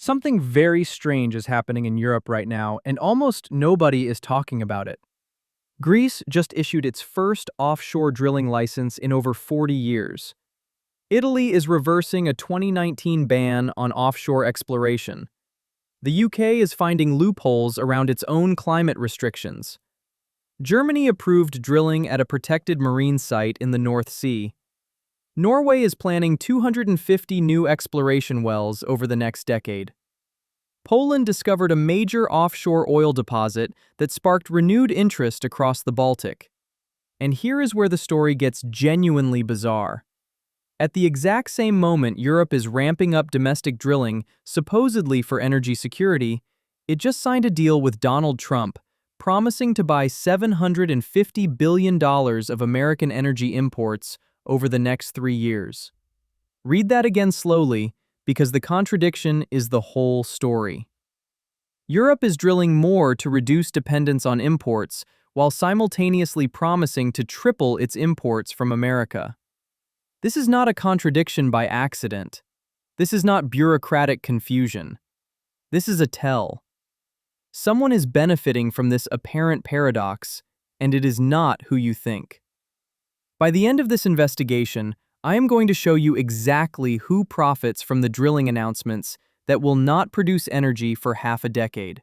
Something very strange is happening in Europe right now, and almost nobody is talking about it. Greece just issued its first offshore drilling license in over 40 years. Italy is reversing a 2019 ban on offshore exploration. The UK is finding loopholes around its own climate restrictions. Germany approved drilling at a protected marine site in the North Sea. Norway is planning 250 new exploration wells over the next decade. Poland discovered a major offshore oil deposit that sparked renewed interest across the Baltic. And here is where the story gets genuinely bizarre. At the exact same moment Europe is ramping up domestic drilling, supposedly for energy security, it just signed a deal with Donald Trump, promising to buy $750 billion of American energy imports over the next 3 years. Read that again slowly, because the contradiction is the whole story. Europe is drilling more to reduce dependence on imports, while simultaneously promising to triple its imports from America. This is not a contradiction by accident. This is not bureaucratic confusion. This is a tell. Someone is benefiting from this apparent paradox, and it is not who you think. By the end of this investigation, I am going to show you exactly who profits from the drilling announcements that will not produce energy for half a decade.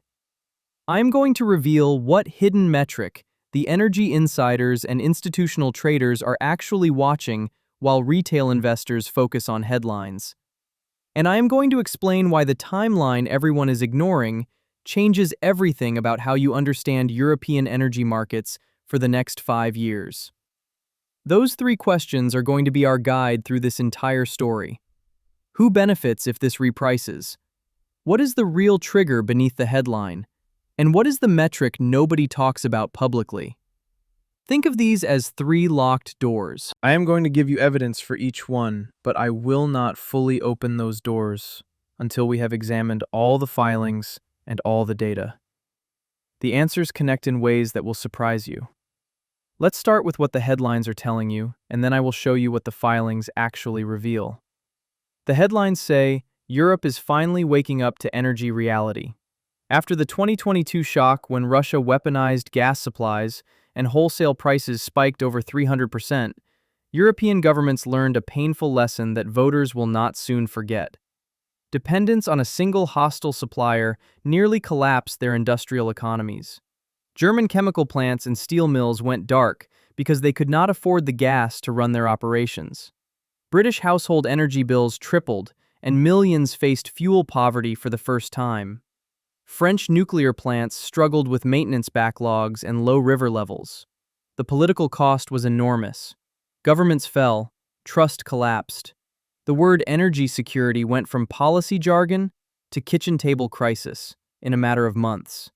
I am going to reveal what hidden metric the energy insiders and institutional traders are actually watching while retail investors focus on headlines. And I am going to explain why the timeline everyone is ignoring changes everything about how you understand European energy markets for the next 5 years. Those 3 questions are going to be our guide through this entire story. Who benefits if this reprices? What is the real trigger beneath the headline? And what is the metric nobody talks about publicly? Think of these as 3 locked doors. I am going to give you evidence for each one, but I will not fully open those doors until we have examined all the filings and all the data. The answers connect in ways that will surprise you. Let's start with what the headlines are telling you, and then I will show you what the filings actually reveal. The headlines say, Europe is finally waking up to energy reality. After the 2022 shock when Russia weaponized gas supplies and wholesale prices spiked over 300%, European governments learned a painful lesson that voters will not soon forget. Dependence on a single hostile supplier nearly collapsed their industrial economies. German chemical plants and steel mills went dark because they could not afford the gas to run their operations. British household energy bills tripled, and millions faced fuel poverty for the first time. French nuclear plants struggled with maintenance backlogs and low river levels. The political cost was enormous. Governments fell, trust collapsed. The word energy security went from policy jargon to kitchen table crisis in a matter of months.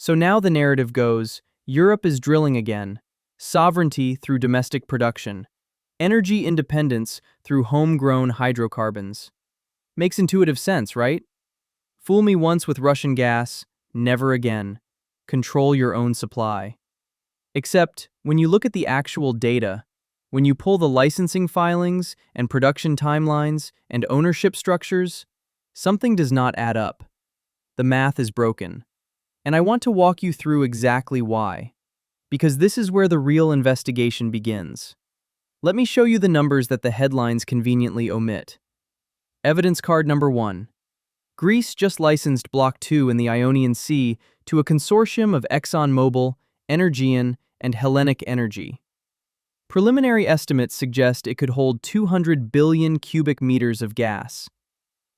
So now the narrative goes, Europe is drilling again, sovereignty through domestic production, energy independence through homegrown hydrocarbons. Makes intuitive sense, right? Fool me once with Russian gas, never again. Control your own supply. Except, when you look at the actual data, when you pull the licensing filings and production timelines and ownership structures, something does not add up. The math is broken. And I want to walk you through exactly why. Because this is where the real investigation begins. Let me show you the numbers that the headlines conveniently omit. Evidence card number 1. Greece just licensed Block 2 in the Ionian Sea to a consortium of ExxonMobil, Energean, and Hellenic Energy. Preliminary estimates suggest it could hold 200 billion cubic meters of gas.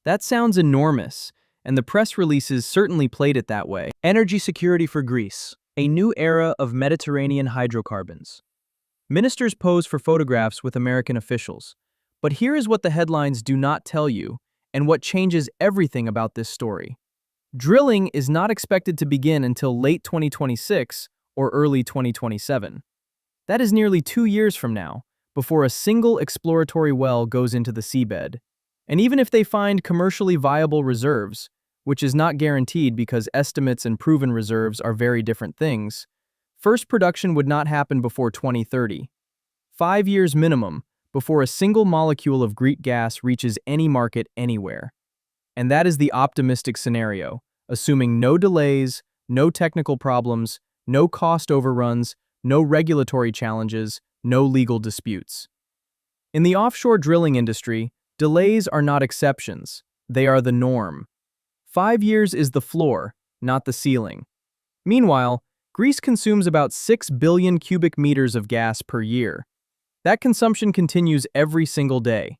That sounds enormous, and the press releases certainly played it that way. Energy security for Greece, a new era of Mediterranean hydrocarbons. Ministers pose for photographs with American officials. But here is what the headlines do not tell you, and what changes everything about this story. Drilling is not expected to begin until late 2026 or early 2027. That is nearly 2 years from now, before a single exploratory well goes into the seabed. And even if they find commercially viable reserves, which is not guaranteed because estimates and proven reserves are very different things, first production would not happen before 2030. 5 years minimum before a single molecule of Greek gas reaches any market anywhere. And that is the optimistic scenario, assuming no delays, no technical problems, no cost overruns, no regulatory challenges, no legal disputes. In the offshore drilling industry, delays are not exceptions, they are the norm. 5 years is the floor, not the ceiling. Meanwhile, Greece consumes about 6 billion cubic meters of gas per year. That consumption continues every single day.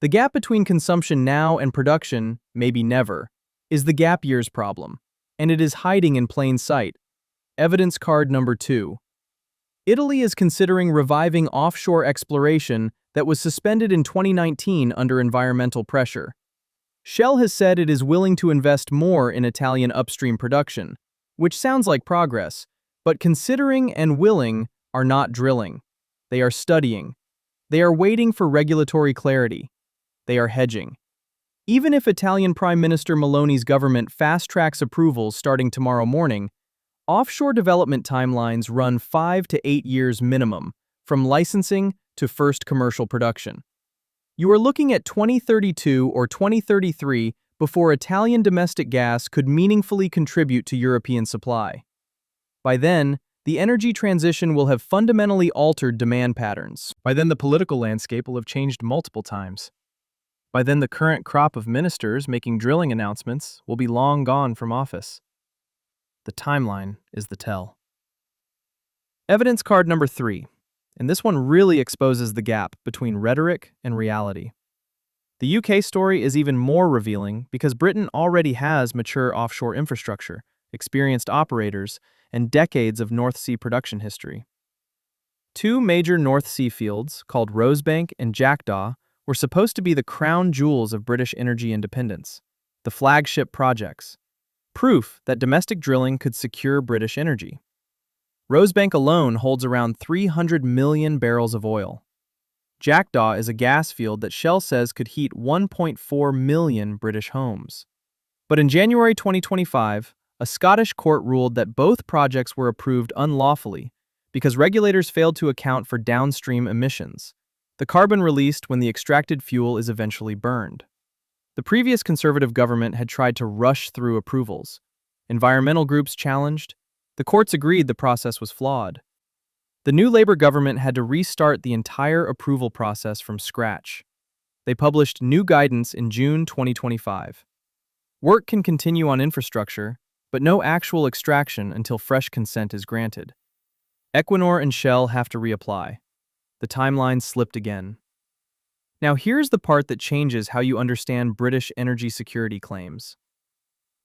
The gap between consumption now and production, maybe never, is the gap years problem, and it is hiding in plain sight. Evidence card number 2. Italy is considering reviving offshore exploration that was suspended in 2019 under environmental pressure. Shell has said it is willing to invest more in Italian upstream production, which sounds like progress, but considering and willing are not drilling. They are studying. They are waiting for regulatory clarity. They are hedging. Even if Italian Prime Minister Meloni's government fast-tracks approvals starting tomorrow morning, offshore development timelines run 5 to 8 years minimum, from licensing to first commercial production. You are looking at 2032 or 2033 before Italian domestic gas could meaningfully contribute to European supply. By then, the energy transition will have fundamentally altered demand patterns. By then, the political landscape will have changed multiple times. By then, the current crop of ministers making drilling announcements will be long gone from office. The timeline is the tell. Evidence card number 3, and this one really exposes the gap between rhetoric and reality. The UK story is even more revealing because Britain already has mature offshore infrastructure, experienced operators, and decades of North Sea production history. 2 major North Sea fields, called Rosebank and Jackdaw, were supposed to be the crown jewels of British energy independence, the flagship projects, proof that domestic drilling could secure British energy. Rosebank alone holds around 300 million barrels of oil. Jackdaw is a gas field that Shell says could heat 1.4 million British homes. But in January 2025, a Scottish court ruled that both projects were approved unlawfully because regulators failed to account for downstream emissions, the carbon released when the extracted fuel is eventually burned. The previous Conservative government had tried to rush through approvals. Environmental groups challenged. The courts agreed the process was flawed. The new Labour government had to restart the entire approval process from scratch. They published new guidance in June 2025. Work can continue on infrastructure, but no actual extraction until fresh consent is granted. Equinor and Shell have to reapply. The timeline slipped again. Now here's the part that changes how you understand British energy security claims.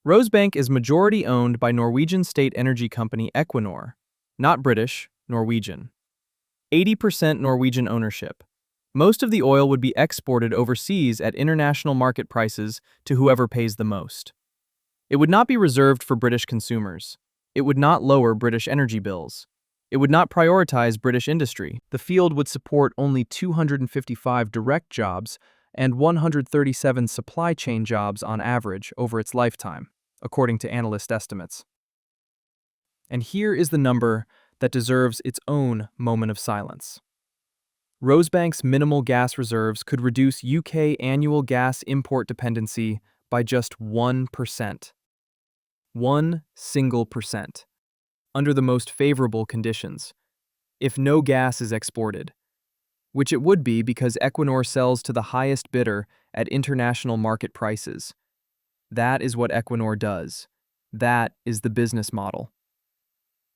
Rosebank is majority owned by Norwegian state energy company Equinor, not British, Norwegian. 80% Norwegian ownership. Most of the oil would be exported overseas at international market prices to whoever pays the most. It would not be reserved for British consumers. It would not lower British energy bills. It would not prioritize British industry. The field would support only 255 direct jobs and 137 supply chain jobs on average over its lifetime, according to analyst estimates. And here is the number that deserves its own moment of silence. Rosebank's minimal gas reserves could reduce UK annual gas import dependency by just 1%. 1% under the most favorable conditions, if no gas is exported, which it would be because Equinor sells to the highest bidder at international market prices. That is what Equinor does. That is the business model.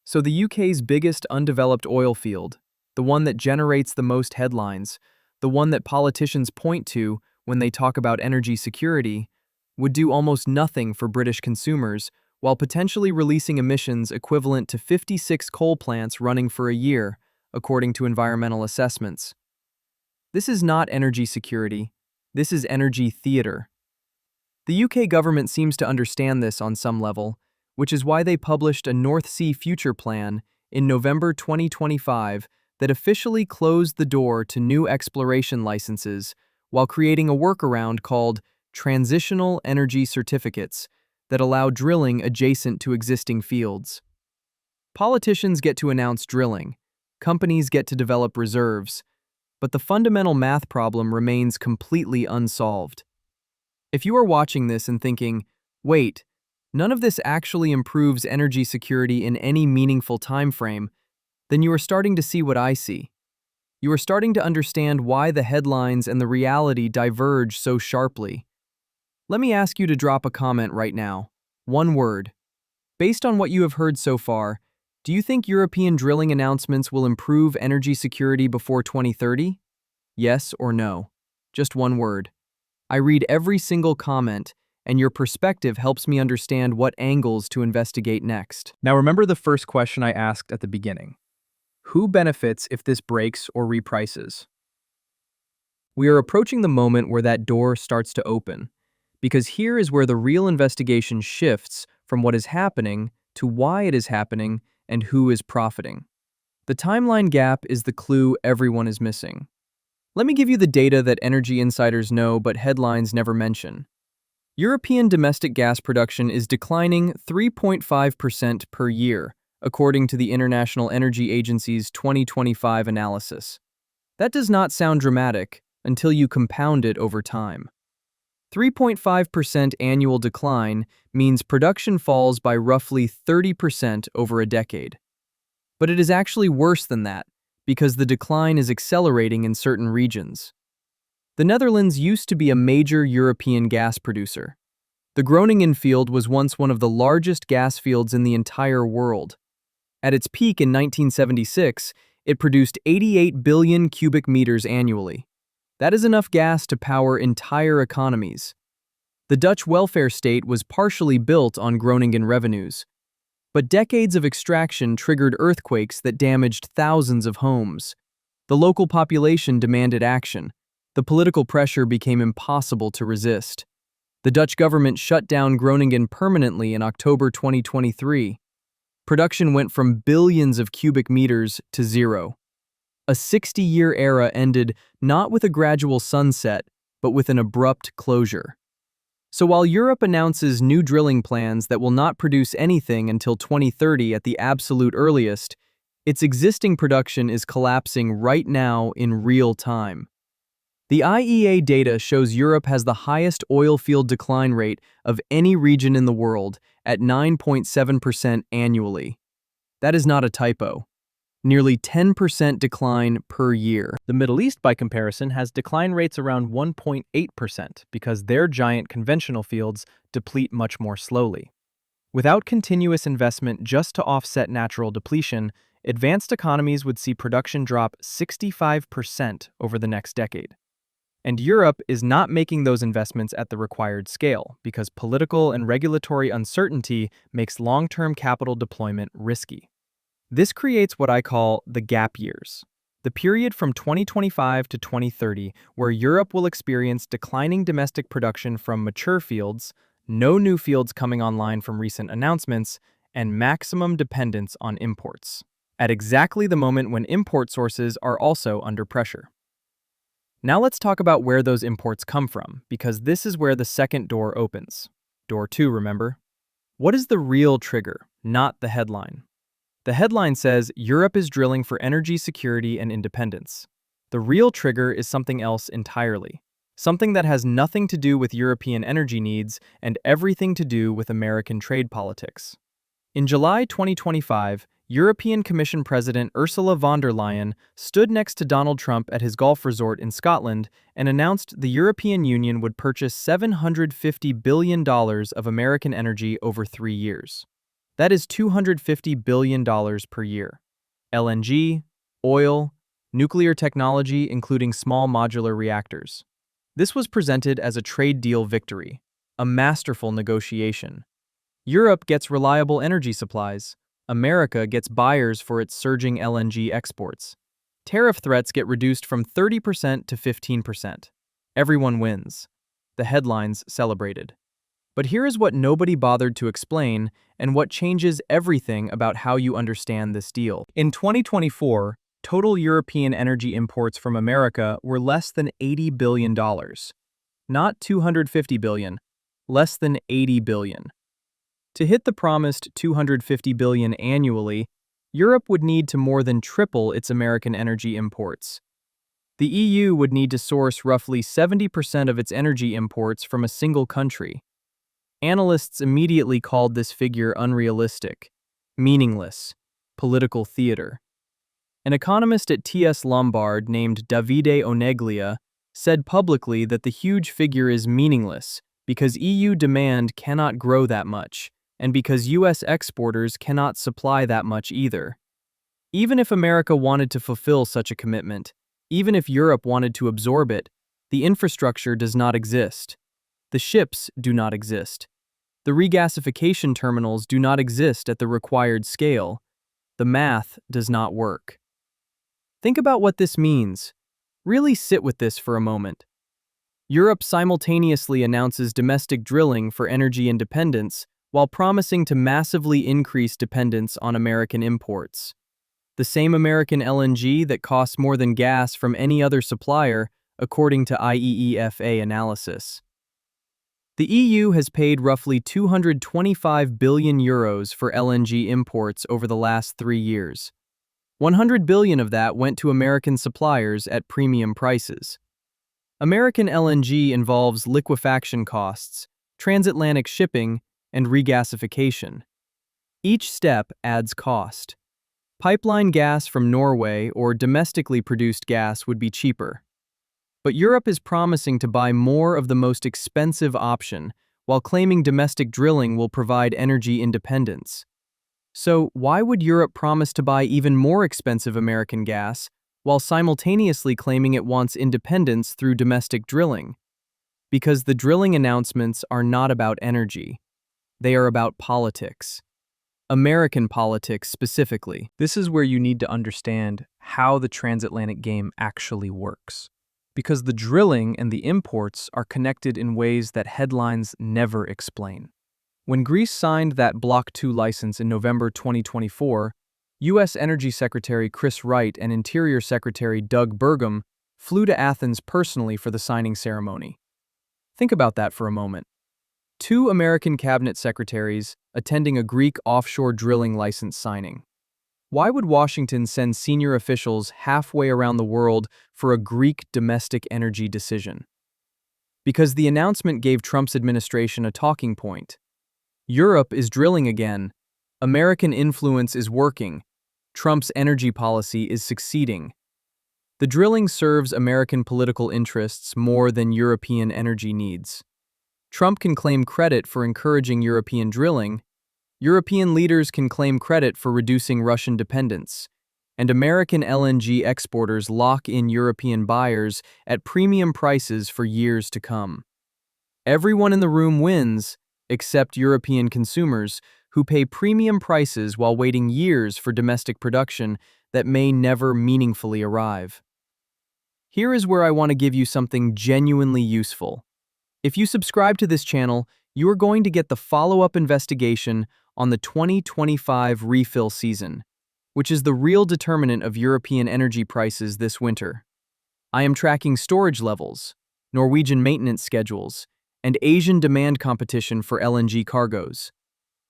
So the UK's biggest undeveloped oil field, the one that generates the most headlines, the one that politicians point to when they talk about energy security, would do almost nothing for British consumers while potentially releasing emissions equivalent to 56 coal plants running for a year, according to environmental assessments. This is not energy security. This is energy theater. The UK government seems to understand this on some level, which is why they published a North Sea Future Plan in November 2025 that officially closed the door to new exploration licenses while creating a workaround called transitional energy certificates that allow drilling adjacent to existing fields. Politicians get to announce drilling, companies get to develop reserves, but the fundamental math problem remains completely unsolved. If you are watching this and thinking, wait, none of this actually improves energy security in any meaningful time frame, then you are starting to see what I see. You are starting to understand why the headlines and the reality diverge so sharply. Let me ask you to drop a comment right now. One word. Based on what you have heard so far, do you think European drilling announcements will improve energy security before 2030? Yes or no? Just one word. I read every single comment, and your perspective helps me understand what angles to investigate next. Now remember the first question I asked at the beginning. Who benefits if this breaks or reprices? We are approaching the moment where that door starts to open, because here is where the real investigation shifts from what is happening to why it is happening and who is profiting. The timeline gap is the clue everyone is missing. Let me give you the data that energy insiders know but headlines never mention. European domestic gas production is declining 3.5% per year, according to the International Energy Agency's 2025 analysis. That does not sound dramatic until you compound it over time. 3.5% annual decline means production falls by roughly 30% over a decade. But it is actually worse than that, because the decline is accelerating in certain regions. The Netherlands used to be a major European gas producer. The Groningen field was once one of the largest gas fields in the entire world. At its peak in 1976, it produced 88 billion cubic meters annually. That is enough gas to power entire economies. The Dutch welfare state was partially built on Groningen revenues. But decades of extraction triggered earthquakes that damaged thousands of homes. The local population demanded action. The political pressure became impossible to resist. The Dutch government shut down Groningen permanently in October 2023. Production went from billions of cubic meters to zero. A 60-year era ended not with a gradual sunset, but with an abrupt closure. So while Europe announces new drilling plans that will not produce anything until 2030 at the absolute earliest, its existing production is collapsing right now in real time. The IEA data shows Europe has the highest oil field decline rate of any region in the world at 9.7% annually. That is not a typo. Nearly 10% decline per year. The Middle East, by comparison, has decline rates around 1.8% because their giant conventional fields deplete much more slowly. Without continuous investment just to offset natural depletion, advanced economies would see production drop 65% over the next decade. And Europe is not making those investments at the required scale because political and regulatory uncertainty makes long-term capital deployment risky. This creates what I call the gap years, the period from 2025 to 2030 where Europe will experience declining domestic production from mature fields, no new fields coming online from recent announcements, and maximum dependence on imports, at exactly the moment when import sources are also under pressure. Now let's talk about where those imports come from, because this is where the second door opens. Door 2, remember? What is the real trigger, not the headline? The headline says Europe is drilling for energy security and independence. The real trigger is something else entirely. Something that has nothing to do with European energy needs and everything to do with American trade politics. In July 2025, European Commission President Ursula von der Leyen stood next to Donald Trump at his golf resort in Scotland and announced the European Union would purchase $750 billion of American energy over 3 years. That is $250 billion per year. LNG, oil, nuclear technology, including small modular reactors. This was presented as a trade deal victory, a masterful negotiation. Europe gets reliable energy supplies. America gets buyers for its surging LNG exports. Tariff threats get reduced from 30% to 15%. Everyone wins. The headlines celebrated. But here is what nobody bothered to explain and what changes everything about how you understand this deal. In 2024, total European energy imports from America were less than $80 billion. Not $250 billion, less than $80 billion. To hit the promised $250 billion annually, Europe would need to more than triple its American energy imports. The EU would need to source roughly 70% of its energy imports from a single country. Analysts immediately called this figure unrealistic, meaningless, political theater. An economist at TS Lombard named Davide Oneglia said publicly that the huge figure is meaningless because EU demand cannot grow that much, and because US exporters cannot supply that much either. Even if America wanted to fulfill such a commitment, even if Europe wanted to absorb it, the infrastructure does not exist. The ships do not exist. The regasification terminals do not exist at the required scale. The math does not work. Think about what this means. Really sit with this for a moment. Europe simultaneously announces domestic drilling for energy independence while promising to massively increase dependence on American imports. The same American LNG that costs more than gas from any other supplier, according to IEEFA analysis. The EU has paid roughly €225 billion for LNG imports over the last 3 years. 100 billion of that went to American suppliers at premium prices. American LNG involves liquefaction costs, transatlantic shipping, and regasification. Each step adds cost. Pipeline gas from Norway or domestically produced gas would be cheaper. But Europe is promising to buy more of the most expensive option, while claiming domestic drilling will provide energy independence. So, why would Europe promise to buy even more expensive American gas, while simultaneously claiming it wants independence through domestic drilling? Because the drilling announcements are not about energy. They are about politics. American politics specifically. This is where you need to understand how the transatlantic game actually works. Because the drilling and the imports are connected in ways that headlines never explain. When Greece signed that Block 2 license in November 2024, U.S. Energy Secretary Chris Wright and Interior Secretary Doug Burgum flew to Athens personally for the signing ceremony. Think about that for a moment. 2 American cabinet secretaries attending a Greek offshore drilling license signing. Why would Washington send senior officials halfway around the world for a Greek domestic energy decision? Because the announcement gave Trump's administration a talking point. Europe is drilling again. American influence is working. Trump's energy policy is succeeding. The drilling serves American political interests more than European energy needs. Trump can claim credit for encouraging European drilling. European leaders can claim credit for reducing Russian dependence. And American LNG exporters lock in European buyers at premium prices for years to come. Everyone in the room wins, except European consumers, who pay premium prices while waiting years for domestic production that may never meaningfully arrive. Here is where I want to give you something genuinely useful. If you subscribe to this channel, you are going to get the follow-up investigation on the 2025 refill season, which is the real determinant of European energy prices this winter. I am tracking storage levels, Norwegian maintenance schedules, and Asian demand competition for LNG cargoes.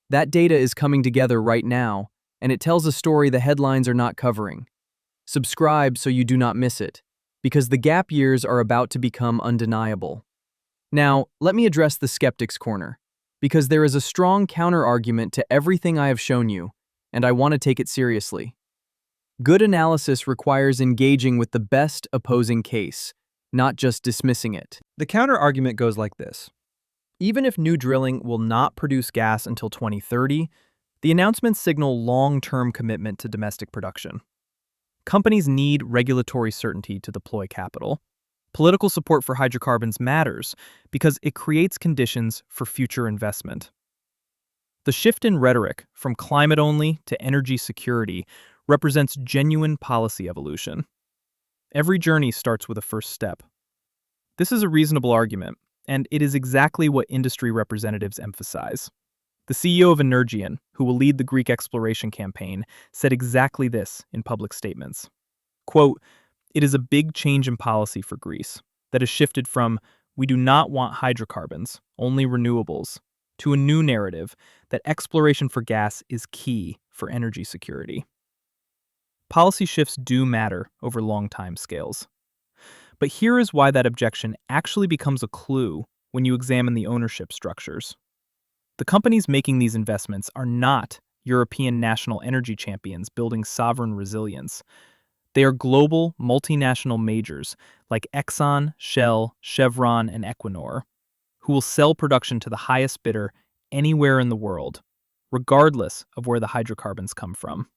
That data is coming together right now, and it tells a story the headlines are not covering. Subscribe so you do not miss it, because the gap years are about to become undeniable. Now, let me address the skeptics' corner, because there is a strong counter-argument to everything I have shown you, and I want to take it seriously. Good analysis requires engaging with the best opposing case, not just dismissing it. The counter-argument goes like this. Even if new drilling will not produce gas until 2030, the announcements signal long-term commitment to domestic production. Companies need regulatory certainty to deploy capital. Political support for hydrocarbons matters because it creates conditions for future investment. The shift in rhetoric from climate-only to energy security represents genuine policy evolution. Every journey starts with a first step. This is a reasonable argument, and it is exactly what industry representatives emphasize. The CEO of Energian, who will lead the Greek exploration campaign, said exactly this in public statements. Quote, "It is a big change in policy for Greece that has shifted from, we do not want hydrocarbons, only renewables, to a new narrative that exploration for gas is key for energy security." Policy shifts do matter over long time scales. But here is why that objection actually becomes a clue when you examine the ownership structures. The companies making these investments are not European national energy champions building sovereign resilience. They are global, multinational majors like Exxon, Shell, Chevron, and Equinor, who will sell production to the highest bidder anywhere in the world, regardless of where the hydrocarbons come from.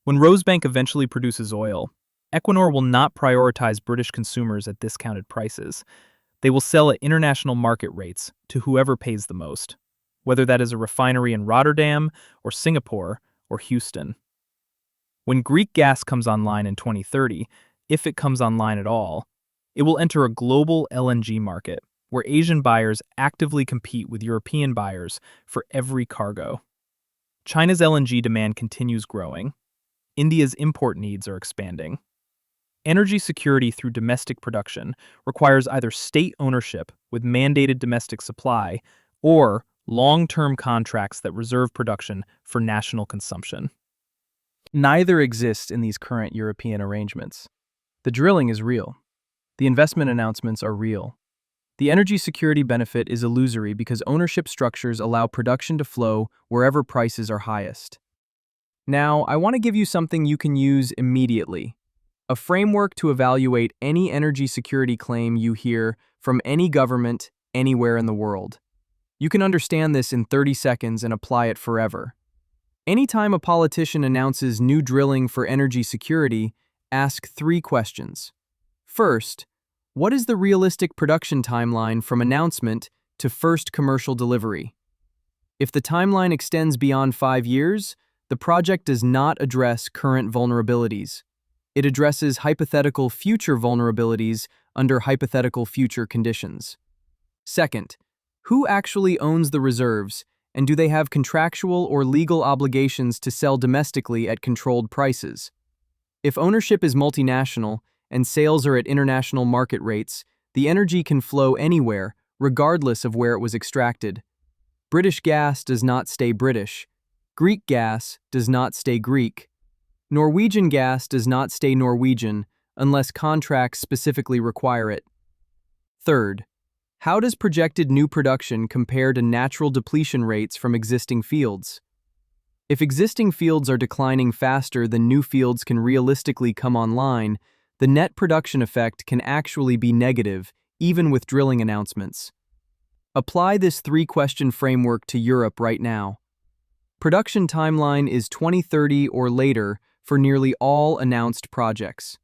When Rosebank eventually produces oil, Equinor will not prioritize British consumers at discounted prices. They will sell at international market rates to whoever pays the most, whether that is a refinery in Rotterdam or Singapore or Houston. When Greek gas comes online in 2030, if it comes online at all, it will enter a global LNG market where Asian buyers actively compete with European buyers for every cargo. China's LNG demand continues growing. India's import needs are expanding. Energy security through domestic production requires either state ownership with mandated domestic supply or long-term contracts that reserve production for national consumption. Neither exists in these current European arrangements. The drilling is real. The investment announcements are real. The energy security benefit is illusory because ownership structures allow production to flow wherever prices are highest. Now, I want to give you something you can use immediately. A framework to evaluate any energy security claim you hear from any government anywhere in the world. You can understand this in 30 seconds and apply it forever. Anytime a politician announces new drilling for energy security, ask 3 questions. First, what is the realistic production timeline from announcement to first commercial delivery? If the timeline extends beyond 5 years, the project does not address current vulnerabilities. It addresses hypothetical future vulnerabilities under hypothetical future conditions. Second, who actually owns the reserves, and do they have contractual or legal obligations to sell domestically at controlled prices? If ownership is multinational and sales are at international market rates, the energy can flow anywhere, regardless of where it was extracted. British gas does not stay British. Greek gas does not stay Greek. Norwegian gas does not stay Norwegian unless contracts specifically require it. Third, how does projected new production compare to natural depletion rates from existing fields? If existing fields are declining faster than new fields can realistically come online, the net production effect can actually be negative, even with drilling announcements. Apply this 3-question framework to Europe right now. Production timeline is 2030 or later for nearly all announced projects.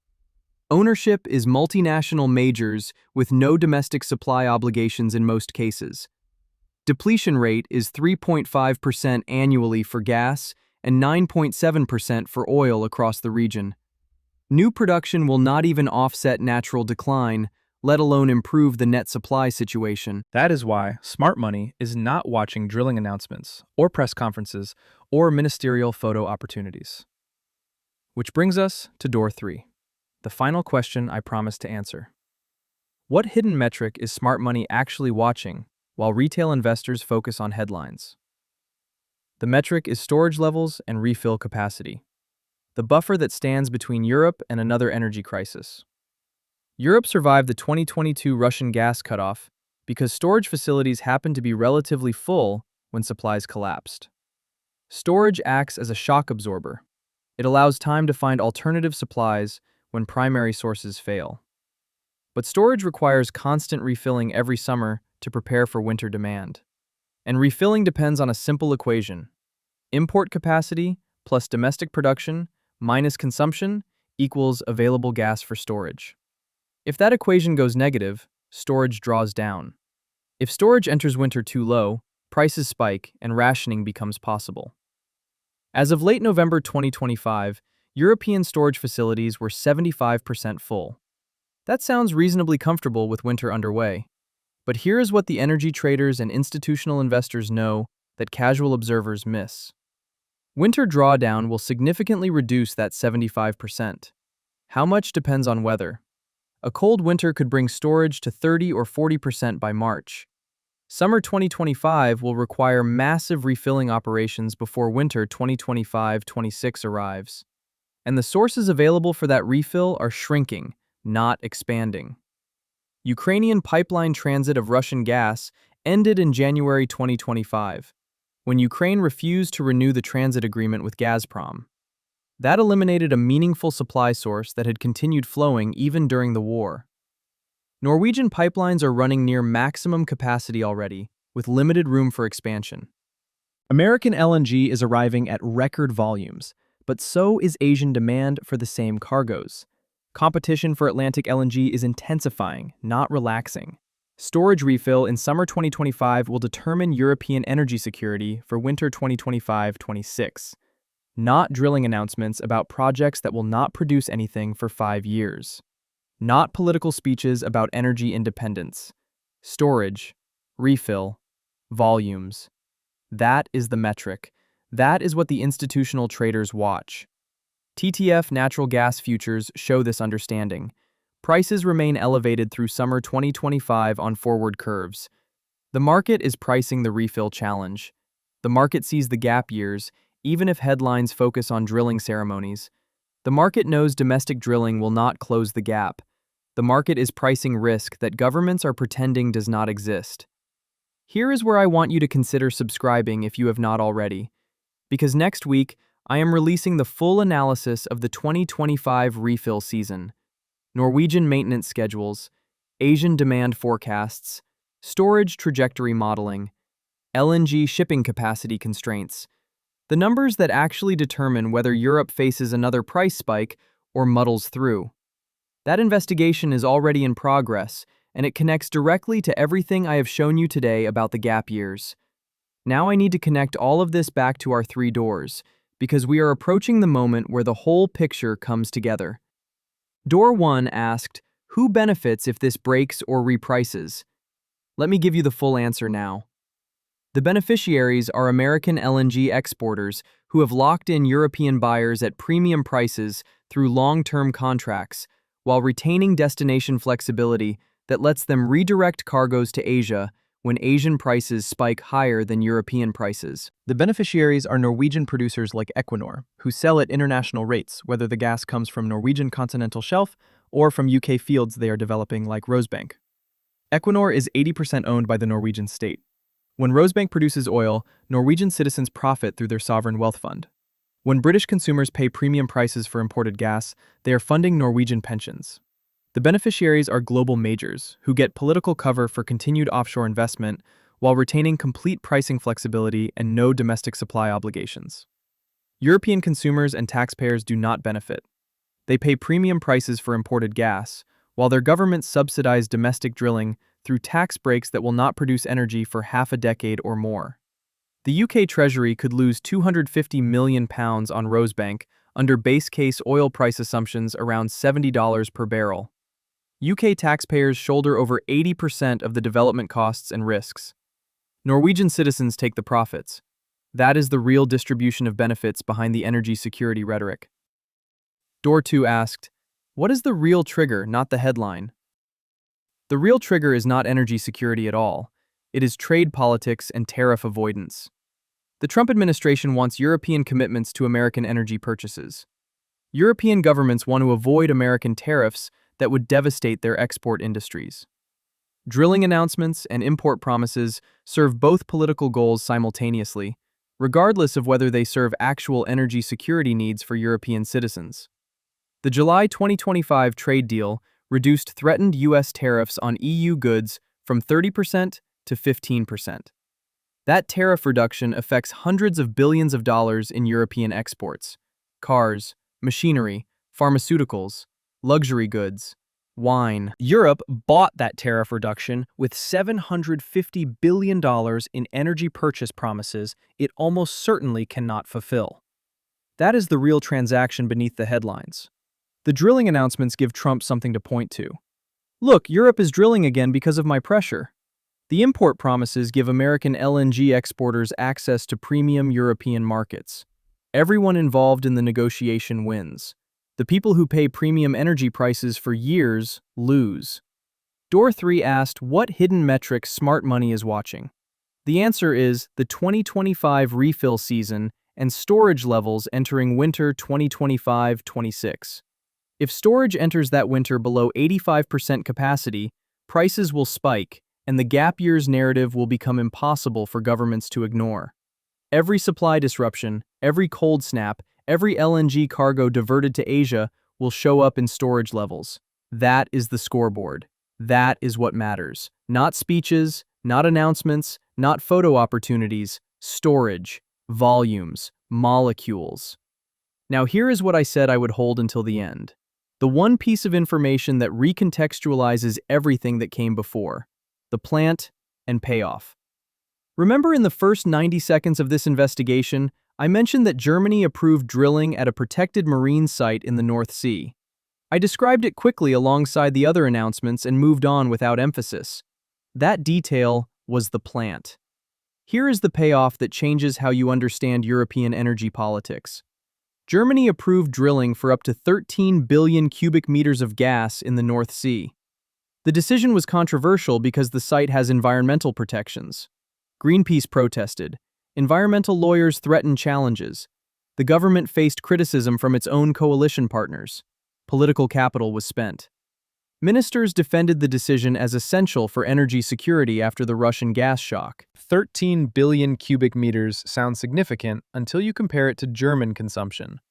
Ownership is multinational majors with no domestic supply obligations in most cases. Depletion rate is 3.5% annually for gas and 9.7% for oil across the region. New production will not even offset natural decline, let alone improve the net supply situation. That is why smart money is not watching drilling announcements, or press conferences, or ministerial photo opportunities. Which brings us to door 3, the final question I promised to answer. What hidden metric is smart money actually watching while retail investors focus on headlines? The metric is storage levels and refill capacity, the buffer that stands between Europe and another energy crisis. Europe survived the 2022 Russian gas cutoff because storage facilities happened to be relatively full when supplies collapsed. Storage acts as a shock absorber. It allows time to find alternative supplies when primary sources fail. But storage requires constant refilling every summer to prepare for winter demand. And refilling depends on a simple equation: import capacity plus domestic production minus consumption equals available gas for storage. If that equation goes negative, storage draws down. If storage enters winter too low, prices spike and rationing becomes possible. As of late November 2025, European storage facilities were 75% full. That sounds reasonably comfortable with winter underway. But here is what the energy traders and institutional investors know that casual observers miss. Winter drawdown will significantly reduce that 75%. How much depends on weather. A cold winter could bring storage to 30 or 40% by March. Summer 2025 will require massive refilling operations before winter 2025-26 arrives. And the sources available for that refill are shrinking, not expanding. Ukrainian pipeline transit of Russian gas ended in January 2025, when Ukraine refused to renew the transit agreement with Gazprom. That eliminated a meaningful supply source that had continued flowing even during the war. Norwegian pipelines are running near maximum capacity already, with limited room for expansion. American LNG is arriving at record volumes, but so is Asian demand for the same cargoes. Competition for Atlantic LNG is intensifying, not relaxing. Storage refill in summer 2025 will determine European energy security for winter 2025-26, not drilling announcements about projects that will not produce anything for 5 years. Not political speeches about energy independence. Storage, refill, volumes. That is the metric. That is what the institutional traders watch. TTF natural gas futures show this understanding. Prices remain elevated through summer 2025 on forward curves. The market is pricing the refill challenge. The market sees the gap years, even if headlines focus on drilling ceremonies. The market knows domestic drilling will not close the gap. The market is pricing risk that governments are pretending does not exist. Here is where I want you to consider subscribing if you have not already. Because next week, I am releasing the full analysis of the 2025 refill season. Norwegian maintenance schedules, Asian demand forecasts, storage trajectory modeling, LNG shipping capacity constraints. The numbers that actually determine whether Europe faces another price spike or muddles through. That investigation is already in progress, and it connects directly to everything I have shown you today about the gap years. Now I need to connect all of this back to our 3 doors, because we are approaching the moment where the whole picture comes together. Door 1 asked, who benefits if this breaks or reprices? Let me give you the full answer now. The beneficiaries are American LNG exporters who have locked in European buyers at premium prices through long-term contracts, while retaining destination flexibility that lets them redirect cargoes to Asia when Asian prices spike higher than European prices. The beneficiaries are Norwegian producers like Equinor, who sell at international rates, whether the gas comes from Norwegian continental shelf or from UK fields they are developing like Rosebank. Equinor is 80% owned by the Norwegian state. When Rosebank produces oil, Norwegian citizens profit through their sovereign wealth fund. When British consumers pay premium prices for imported gas, they are funding Norwegian pensions. The beneficiaries are global majors, who get political cover for continued offshore investment while retaining complete pricing flexibility and no domestic supply obligations. European consumers and taxpayers do not benefit. They pay premium prices for imported gas, while their governments subsidize domestic drilling through tax breaks that will not produce energy for half a decade or more. The UK Treasury could lose £250 million on Rosebank under base case oil price assumptions around $70 per barrel. UK taxpayers shoulder over 80% of the development costs and risks. Norwegian citizens take the profits. That is the real distribution of benefits behind the energy security rhetoric. Door 2 asked, what is the real trigger, not the headline? The real trigger is not energy security at all. It is trade politics and tariff avoidance. The Trump administration wants European commitments to American energy purchases. European governments want to avoid American tariffs that would devastate their export industries. Drilling announcements and import promises serve both political goals simultaneously, regardless of whether they serve actual energy security needs for European citizens. The July 2025 trade deal reduced threatened U.S. tariffs on EU goods from 30% to 15%. That tariff reduction affects hundreds of billions of dollars in European exports: cars, machinery, pharmaceuticals, luxury goods, wine. Europe bought that tariff reduction with $750 billion in energy purchase promises it almost certainly cannot fulfill. That is the real transaction beneath the headlines. The drilling announcements give Trump something to point to. Look, Europe is drilling again because of my pressure. The import promises give American LNG exporters access to premium European markets. Everyone involved in the negotiation wins. The people who pay premium energy prices for years lose. Door 3 asked what hidden metrics smart money is watching. The answer is the 2025 refill season and storage levels entering winter 2025-26. If storage enters that winter below 85% capacity, prices will spike, and the gap years narrative will become impossible for governments to ignore. Every supply disruption, every cold snap, every LNG cargo diverted to Asia will show up in storage levels. That is the scoreboard. That is what matters. Not speeches, not announcements, not photo opportunities, storage, volumes, molecules. Now here is what I said I would hold until the end. The one piece of information that recontextualizes everything that came before. The plant and payoff. Remember in the first 90 seconds of this investigation, I mentioned that Germany approved drilling at a protected marine site in the North Sea. I described it quickly alongside the other announcements and moved on without emphasis. That detail was the plant. Here is the payoff that changes how you understand European energy politics. Germany approved drilling for up to 13 billion cubic meters of gas in the North Sea. The decision was controversial because the site has environmental protections. Greenpeace protested. Environmental lawyers threatened challenges. The government faced criticism from its own coalition partners. Political capital was spent. Ministers defended the decision as essential for energy security after the Russian gas shock. 13 billion cubic meters sounds significant until you compare it to German consumption.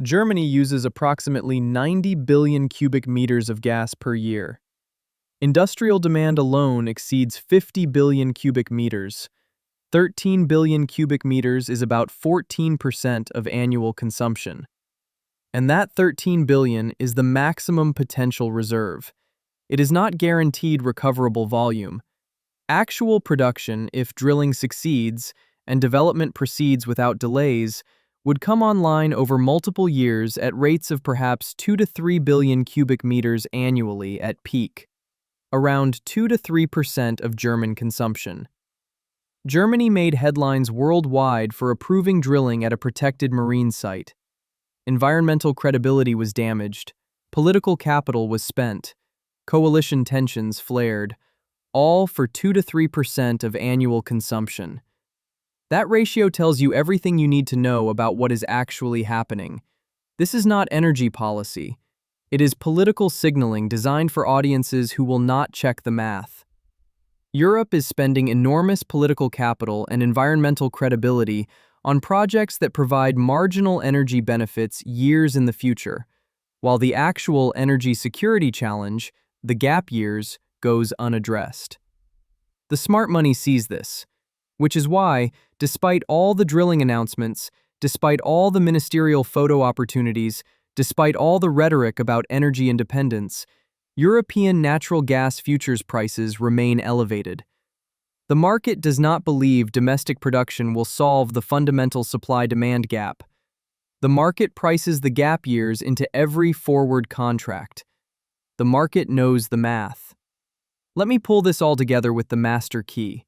Germany uses approximately 90 billion cubic meters of gas per year. Industrial demand alone exceeds 50 billion cubic meters. 13 billion cubic meters is about 14% of annual consumption. And that 13 billion is the maximum potential reserve. It is not guaranteed recoverable volume. Actual production, if drilling succeeds and development proceeds without delays, would come online over multiple years at rates of perhaps 2 to 3 billion cubic meters annually at peak, around 2 to 3% of German consumption. Germany made headlines worldwide for approving drilling at a protected marine site. Environmental credibility was damaged, political capital was spent, coalition tensions flared, all for 2 to 3% of annual consumption. That ratio tells you everything you need to know about what is actually happening. This is not energy policy. It is political signaling designed for audiences who will not check the math. Europe is spending enormous political capital and environmental credibility on projects that provide marginal energy benefits years in the future, while the actual energy security challenge, the gap years, goes unaddressed. The smart money sees this, which is why, despite all the drilling announcements, despite all the ministerial photo opportunities, despite all the rhetoric about energy independence, European natural gas futures prices remain elevated. The market does not believe domestic production will solve the fundamental supply-demand gap. The market prices the gap years into every forward contract. The market knows the math. Let me pull this all together with the master key.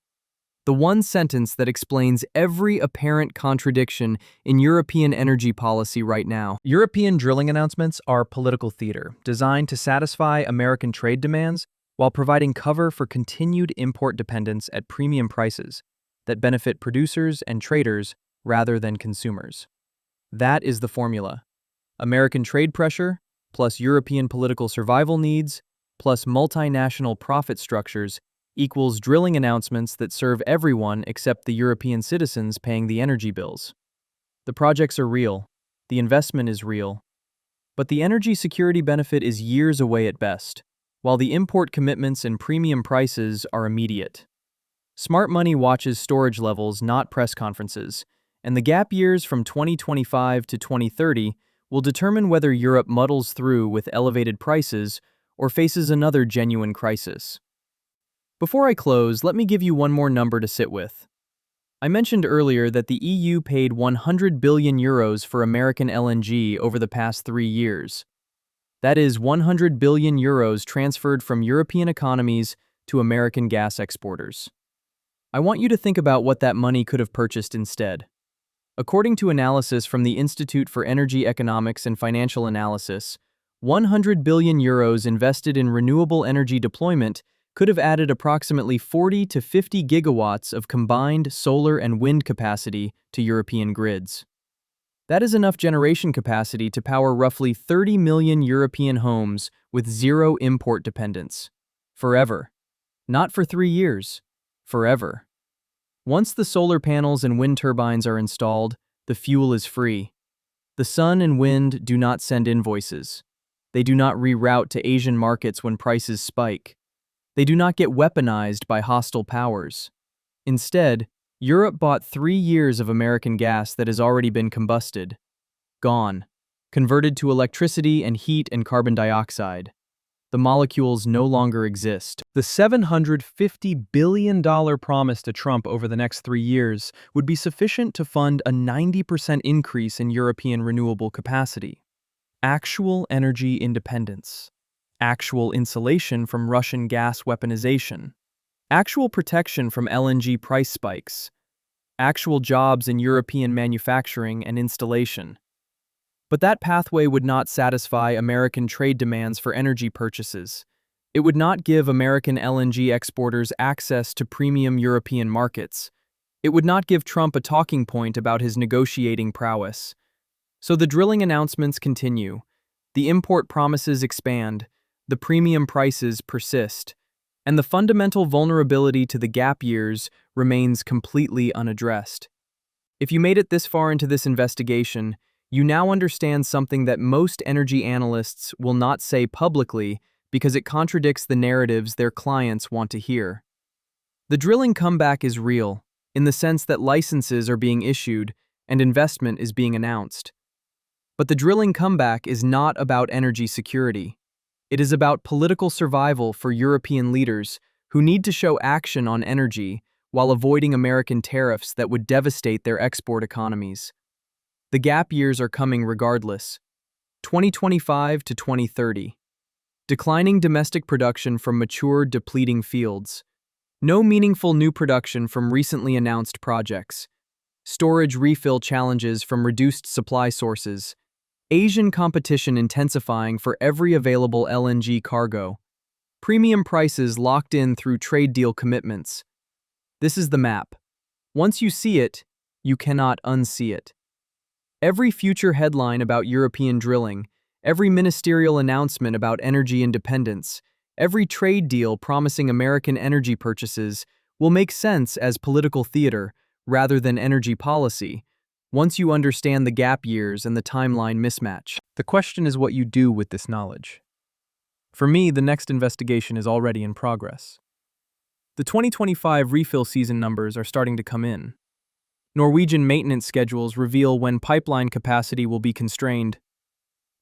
The one sentence that explains every apparent contradiction in European energy policy right now. European drilling announcements are political theater, designed to satisfy American trade demands while providing cover for continued import dependence at premium prices that benefit producers and traders rather than consumers. That is the formula. American trade pressure, plus European political survival needs, plus multinational profit structures equals drilling announcements that serve everyone except the European citizens paying the energy bills. The projects are real, the investment is real, but the energy security benefit is years away at best, while the import commitments and premium prices are immediate. Smart money watches storage levels, not press conferences, and the gap years from 2025 to 2030 will determine whether Europe muddles through with elevated prices or faces another genuine crisis. Before I close, let me give you one more number to sit with. I mentioned earlier that the EU paid 100 billion euros for American LNG over the past 3 years. That is 100 billion euros transferred from European economies to American gas exporters. I want you to think about what that money could have purchased instead. According to analysis from the Institute for Energy Economics and Financial Analysis, 100 billion euros invested in renewable energy deployment could have added approximately 40 to 50 gigawatts of combined solar and wind capacity to European grids. That is enough generation capacity to power roughly 30 million European homes with zero import dependence. Forever. Not for 3 years. Forever. Once the solar panels and wind turbines are installed, the fuel is free. The sun and wind do not send invoices. They do not reroute to Asian markets when prices spike. They do not get weaponized by hostile powers. Instead, Europe bought 3 years of American gas that has already been combusted. Gone. Converted to electricity and heat and carbon dioxide. The molecules no longer exist. The $750 billion promise to Trump over the next 3 years would be sufficient to fund a 90% increase in European renewable capacity. Actual energy independence. Actual insulation from Russian gas weaponization. Actual protection from LNG price spikes. Actual jobs in European manufacturing and installation. But that pathway would not satisfy American trade demands for energy purchases. It would not give American LNG exporters access to premium European markets. It would not give Trump a talking point about his negotiating prowess. So the drilling announcements continue. The import promises expand. The premium prices persist. And the fundamental vulnerability to the gap years remains completely unaddressed. If you made it this far into this investigation, you now understand something that most energy analysts will not say publicly because it contradicts the narratives their clients want to hear. The drilling comeback is real, in the sense that licenses are being issued and investment is being announced. But the drilling comeback is not about energy security. It is about political survival for European leaders who need to show action on energy while avoiding American tariffs that would devastate their export economies. The gap years are coming regardless. 2025 to 2030. Declining domestic production from mature, depleting fields. No meaningful new production from recently announced projects. Storage refill challenges from reduced supply sources. Asian competition intensifying for every available LNG cargo. Premium prices locked in through trade deal commitments. This is the map. Once you see it, you cannot unsee it. Every future headline about European drilling, every ministerial announcement about energy independence, every trade deal promising American energy purchases will make sense as political theater rather than energy policy, once you understand the gap years and the timeline mismatch. The question is what you do with this knowledge. For me, the next investigation is already in progress. The 2025 refill season numbers are starting to come in. Norwegian maintenance schedules reveal when pipeline capacity will be constrained.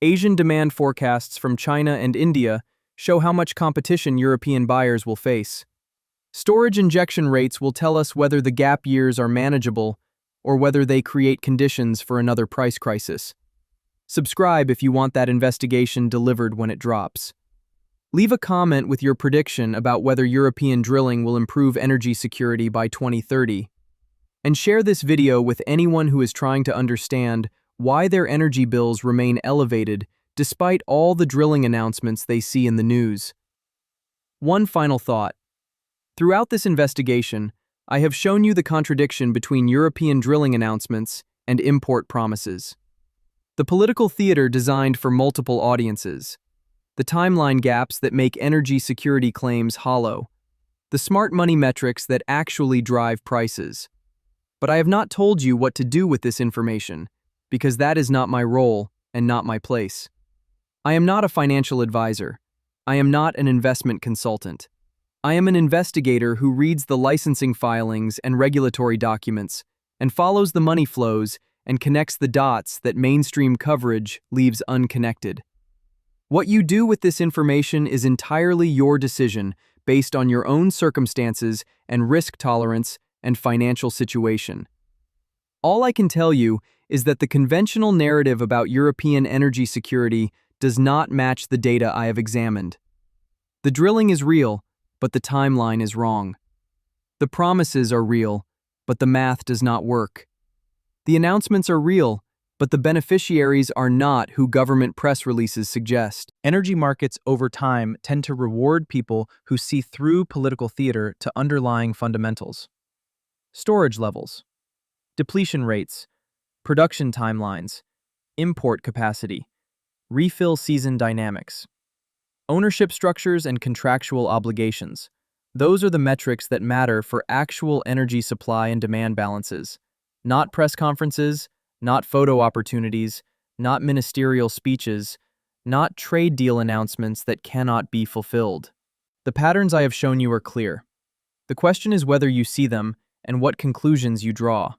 Asian demand forecasts from China and India show how much competition European buyers will face. Storage injection rates will tell us whether the gap years are manageable or whether they create conditions for another price crisis. Subscribe if you want that investigation delivered when it drops. Leave a comment with your prediction about whether European drilling will improve energy security by 2030. And share this video with anyone who is trying to understand why their energy bills remain elevated despite all the drilling announcements they see in the news. One final thought. Throughout this investigation, I have shown you the contradiction between European drilling announcements and import promises. The political theater designed for multiple audiences. The timeline gaps that make energy security claims hollow. The smart money metrics that actually drive prices. But I have not told you what to do with this information, because that is not my role and not my place. I am not a financial advisor. I am not an investment consultant. I am an investigator who reads the licensing filings and regulatory documents and follows the money flows and connects the dots that mainstream coverage leaves unconnected. What you do with this information is entirely your decision based on your own circumstances and risk tolerance and financial situation. All I can tell you is that the conventional narrative about European energy security does not match the data I have examined. The drilling is real, but the timeline is wrong. The promises are real, but the math does not work. The announcements are real, but the beneficiaries are not who government press releases suggest. Energy markets over time tend to reward people who see through political theater to underlying fundamentals. Storage levels, depletion rates, production timelines, import capacity, refill season dynamics, ownership structures and contractual obligations. Those are the metrics that matter for actual energy supply and demand balances, not press conferences, not photo opportunities, not ministerial speeches, not trade deal announcements that cannot be fulfilled. The patterns I have shown you are clear. The question is whether you see them and what conclusions you draw.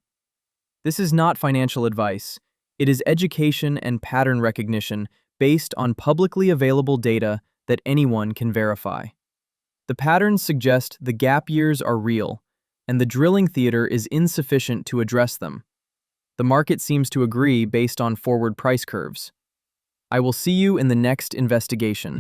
This is not financial advice. It is education and pattern recognition based on publicly available data that anyone can verify. The patterns suggest the gap years are real, and the drilling theater is insufficient to address them. The market seems to agree based on forward price curves. I will see you in the next investigation.